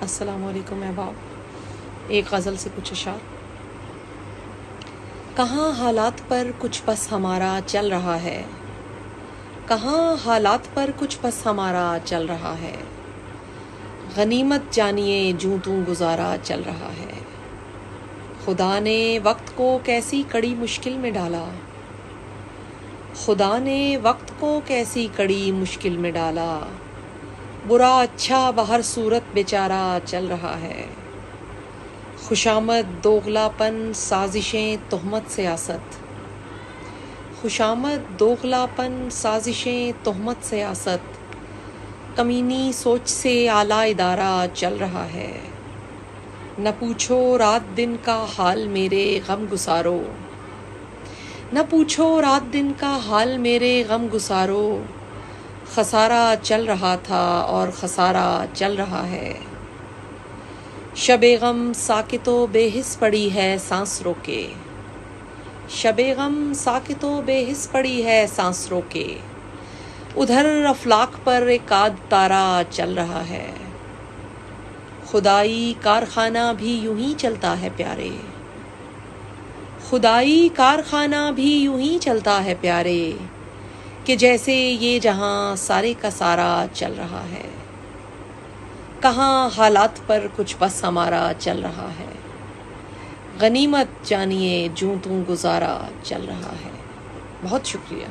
السلام علیکم احباب. ایک غزل سے کچھ اشعار. کہاں حالات پر کچھ بس ہمارا چل رہا ہے، کہاں حالات پر کچھ بس ہمارا چل رہا ہے، غنیمت جانیے جوں توں گزارا چل رہا ہے. خدا نے وقت کو کیسی کڑی مشکل میں ڈالا، خدا نے وقت کو کیسی کڑی مشکل میں ڈالا، برا اچھا بہر صورت بیچارہ چل رہا ہے. خوشامد دوغلا پن سازشیں تہمت سیاست، خوشامد دوغلا پن سازشیں تہمت سیاست، کمینی سوچ سے اعلیٰ ادارہ چل رہا ہے. نہ پوچھو رات دن کا حال میرے غم گسارو، نہ پوچھو رات دن کا حال میرے غم گسارو، خسارہ چل رہا تھا اور خسارہ چل رہا ہے. شب غم ساکت و بے حس پڑی ہے سانس روکے، شب غم ساکت و بے حس پڑی ہے سانس روکے، ادھر افلاک پر ایک آدھ تارہ چل رہا ہے. خدائی کارخانہ بھی یوں ہی چلتا ہے پیارے، خدائی کارخانہ بھی یوں ہی چلتا ہے پیارے، کہ جیسے یہ جہاں سارے کا سارا چل رہا ہے. کہاں حالات پر کچھ بس ہمارا چل رہا ہے، غنیمت جانیے جوں توں گزارا چل رہا ہے. بہت شکریہ.